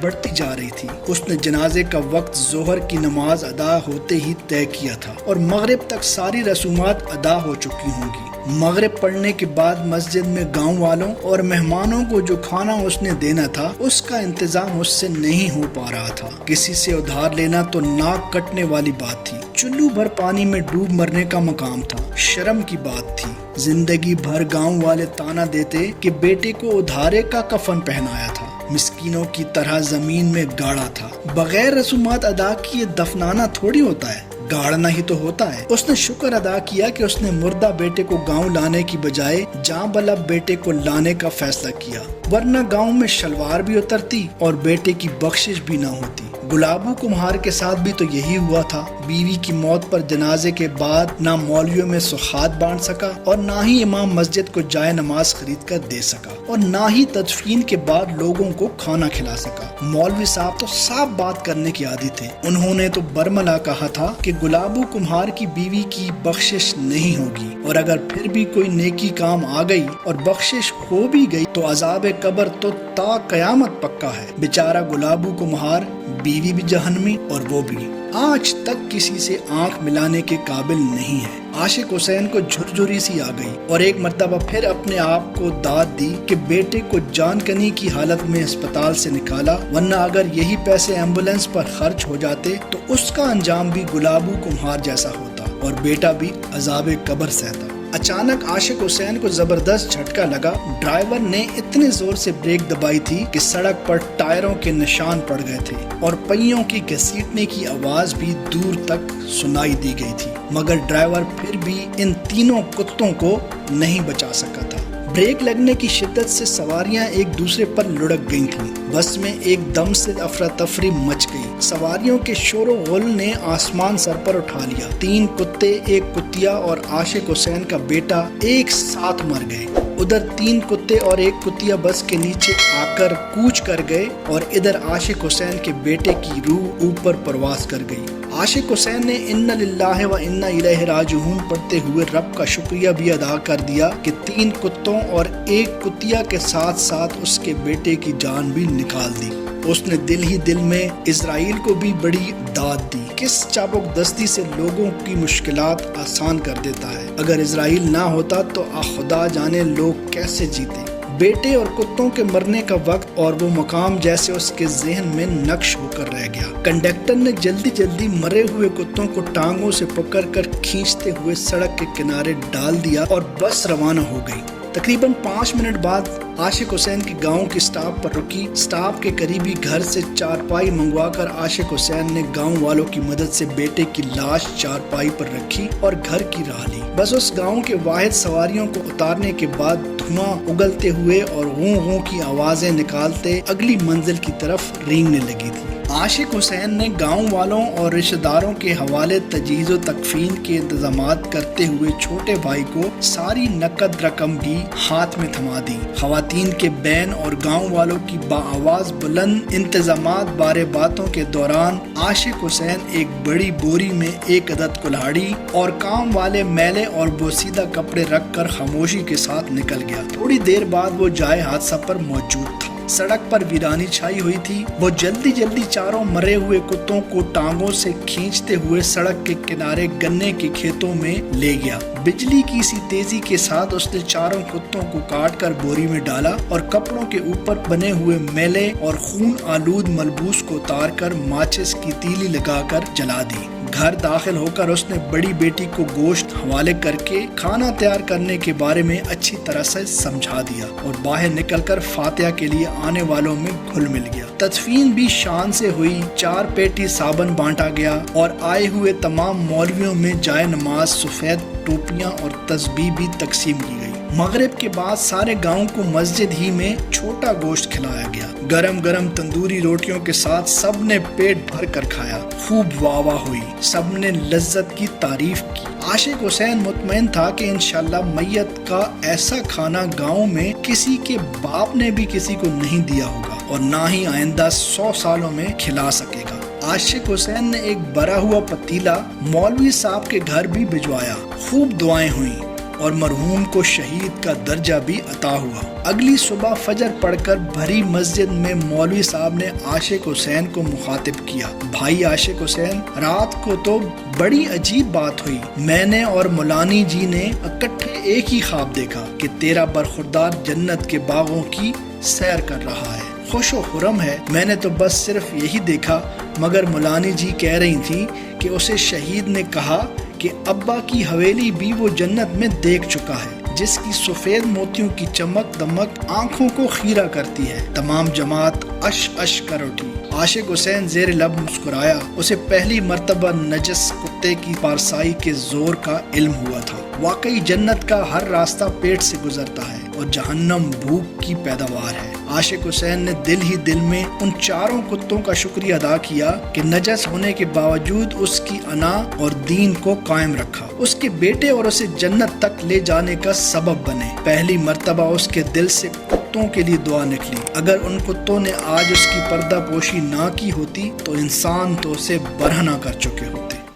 بڑھتی جا رہی تھی۔ اس نے جنازے کا وقت ظہر کی نماز ادا ہوتے ہی طے کیا تھا اور مغرب تک ساری رسومات ادا ہو چکی ہوں گی۔ مغرب پڑھنے کے بعد مسجد میں گاؤں والوں اور مہمانوں کو جو کھانا اس نے دینا تھا اس کا انتظام اس سے نہیں ہو پا رہا تھا۔ کسی سے ادھار لینا تو ناک کٹنے والی بات تھی، چلو بھر پانی میں ڈوب مرنے کا مقام تھا، شرم کی بات تھی۔ زندگی بھر گاؤں والے تانا دیتے کہ بیٹے کو ادھارے کا کفن پہنایا تھا، مسکینوں کی طرح زمین میں گاڑا تھا، بغیر رسومات ادا کیے دفنانا تھوڑی ہوتا ہے، گاڑنا ہی تو ہوتا ہے۔ اس نے شکر ادا کیا کہ اس نے مردہ بیٹے کو گاؤں لانے کی بجائے جاں بلب بیٹے کو لانے کا فیصلہ کیا، ورنہ گاؤں میں شلوار بھی اترتی اور بیٹے کی بخشش بھی نہ ہوتی۔ گلابو کمہار کے ساتھ بھی تو یہی ہوا تھا۔ بیوی کی موت پر جنازے کے بعد نہ مولویوں میں سوغات بانٹ سکا اور نہ ہی امام مسجد کو جائے نماز خرید کر دے سکا اور نہ ہی تدفین کے بعد لوگوں کو کھانا کھلا سکا۔ مولوی صاحب تو صاف بات کرنے کے عادی تھے، انہوں نے تو برملا کہا تھا کہ گلابو کمہار کی بیوی کی بخشش نہیں ہوگی، اور اگر پھر بھی کوئی نیکی کام آ گئی اور بخشش ہو بھی گئی تو عذاب قبر تو تا قیامت پکا ہے۔ بیچارہ گلابو کمہار، بیوی بھی جہنمی اور وہ بھی آج تک کسی سے آنکھ ملانے کے قابل نہیں ہے۔ عاشق حسین کو جھرجھری سی آ گئی اور ایک مرتبہ پھر اپنے آپ کو داد دی کہ بیٹے کو جان کنی کی حالت میں اسپتال سے نکالا، ورنہ اگر یہی پیسے ایمبولینس پر خرچ ہو جاتے تو اس کا انجام بھی گلابو کمہار جیسا ہوتا اور بیٹا بھی عذاب قبر سہتا۔ اچانک عاشق حسین کو زبردست جھٹکا لگا۔ ڈرائیور نے اتنے زور سے بریک دبائی تھی کہ سڑک پر ٹائروں کے نشان پڑ گئے تھے اور پہیوں کی گھسیٹنے کی آواز بھی دور تک سنائی دی گئی تھی، مگر ڈرائیور پھر بھی ان تینوں کتوں کو نہیں بچا سکا تھا۔ بریک لگنے کی شدت سے سواریاں ایک دوسرے پر لڑک گئی تھیں۔ بس میں ایک دم سے افراتفری مچ گئی۔ سواریوں کے شور و غل نے آسمان سر پر اٹھا لیا۔ 3 کتے، ایک کتیا اور عاشق حسین کا بیٹا ایک ساتھ مر گئے۔ ادھر 3 کتے اور ایک کتیا بس کے نیچے آ کر کوچ کر گئے اور ادھر عاشق حسین کے بیٹے کی روح اوپر پرواز کر گئی۔ عاشق حسین نے انا للہ و انا الیہ راجعون پڑھتے ہوئے رب کا شکریہ بھی ادا کر دیا کہ 3 کتوں اور ایک کتیا کے ساتھ ساتھ اس کے بیٹے کی جان بھی نکال دی۔ اس نے دل ہی دل میں اسرائیل کو بھی بڑی داد دی۔ کس چابک دستی سے لوگوں کی مشکلات آسان کر دیتا ہے۔ اگر اسرائیل نہ ہوتا تو خدا جانے لوگ کیسے جیتے۔ بیٹے اور کتوں کے مرنے کا وقت اور وہ مقام جیسے اس کے ذہن میں نقش ہو کر رہ گیا۔ کنڈکٹر نے جلدی جلدی مرے ہوئے کتوں کو ٹانگوں سے پکڑ کر کھینچتے ہوئے سڑک کے کنارے ڈال دیا اور بس روانہ ہو گئی۔ تقریباً 5 منٹ بعد عاشق حسین کی گاؤں کی سٹاپ پر رکی۔ سٹاپ کے قریبی گھر سے چارپائی منگوا کر عاشق حسین نے گاؤں والوں کی مدد سے بیٹے کی لاش چارپائی پر رکھی اور گھر کی راہ لی۔ بس اس گاؤں کے واحد سواریوں کو اتارنے کے بعد دھواں اگلتے ہوئے اور غوں غوں کی آوازیں نکالتے اگلی منزل کی طرف رینگنے لگی تھی۔ عاشق حسین نے گاؤں والوں اور رشتہ داروں کے حوالے تجہیز و تکفین کے انتظامات کرتے ہوئے چھوٹے بھائی کو ساری نقد رقم بھی ہاتھ میں تھما دی۔ خواتین کے بین اور گاؤں والوں کی باآواز بلند انتظامات بارے باتوں کے دوران عاشق حسین ایک بڑی بوری میں 1 عدد کلہاڑی اور کام والے میلے اور بوسیدہ کپڑے رکھ کر خاموشی کے ساتھ نکل گیا۔ تھوڑی دیر بعد وہ جائے حادثہ پر موجود تھا۔ سڑک پر ویرانی چھائی ہوئی تھی۔ وہ جلدی جلدی چاروں مرے ہوئے کتوں کو ٹانگوں سے کھینچتے ہوئے سڑک کے کنارے گنے کے کھیتوں میں لے گیا۔ بجلی کی سی تیزی کے ساتھ اس نے چاروں کتوں کو کاٹ کر بوری میں ڈالا اور کپڑوں کے اوپر بنے ہوئے میلے اور خون آلود ملبوس کو اتار کر ماچس کی تیلی لگا کر جلا دی۔ گھر داخل ہو کر اس نے بڑی بیٹی کو گوشت حوالے کر کے کھانا تیار کرنے کے بارے میں اچھی طرح سے سمجھا دیا اور باہر نکل کر فاتحہ کے لیے آنے والوں میں گھل مل گیا۔ تدفین بھی شان سے ہوئی۔ 4 پیٹی صابن بانٹا گیا اور آئے ہوئے تمام مولویوں میں جائے نماز، سفید ٹوپیاں اور تسبیح بھی تقسیم کی گئی۔ مغرب کے بعد سارے گاؤں کو مسجد ہی میں چھوٹا گوشت کھلایا گیا۔ گرم گرم تندوری روٹیوں کے ساتھ سب نے پیٹ بھر کر کھایا۔ خوب واہ واہ ہوئی، سب نے لذت کی تعریف کی۔ عاشق حسین مطمئن تھا کہ انشاءاللہ میت کا ایسا کھانا گاؤں میں کسی کے باپ نے بھی کسی کو نہیں دیا ہوگا اور نہ ہی آئندہ 100 سالوں میں کھلا سکے گا۔ عاشق حسین نے ایک بھرا ہوا پتیلا مولوی صاحب کے گھر بھی بھجوایا۔ خوب دعائیں ہوئیں۔ اور مرحوم کو شہید کا درجہ بھی عطا ہوا۔ اگلی صبح فجر پڑھ کر بھری مسجد میں مولوی صاحب نے عاشق حسین کو مخاطب کیا، بھائی عاشق حسین، رات کو تو بڑی عجیب بات ہوئی، میں نے اور مولانی جی نے اکٹھے ایک ہی خواب دیکھا کہ تیرا برخوردار جنت کے باغوں کی سیر کر رہا ہے، خوش و خرم ہے۔ میں نے تو بس صرف یہی دیکھا، مگر مولانی جی کہہ رہی تھیں کہ اسے شہید نے کہا کہ ابا کی حویلی بھی وہ جنت میں دیکھ چکا ہے جس کی سفید موتیوں کی چمک دمک آنکھوں کو خیرہ کرتی ہے۔ تمام جماعت اش اش کر اٹھی۔ عاشق حسین زیر لب مسکرایا، اسے پہلی مرتبہ نجس کتے کی پارسائی کے زور کا علم ہوا تھا۔ واقعی جنت کا ہر راستہ پیٹ سے گزرتا ہے اور جہنم بھوک کی پیداوار ہے۔ عاشق حسین نے دل ہی دل میں ان چاروں کتوں کا شکریہ ادا کیا کہ نجس ہونے کے باوجود اس کی انا اور دین کو قائم رکھا، اس کے بیٹے اور اسے جنت تک لے جانے کا سبب بنے۔ پہلی مرتبہ اس کے دل سے کتوں کے لیے دعا نکلی، اگر ان کتوں نے آج اس کی پردہ پوشی نہ کی ہوتی تو انسان تو اسے برہنہ کر چکے ہوتے۔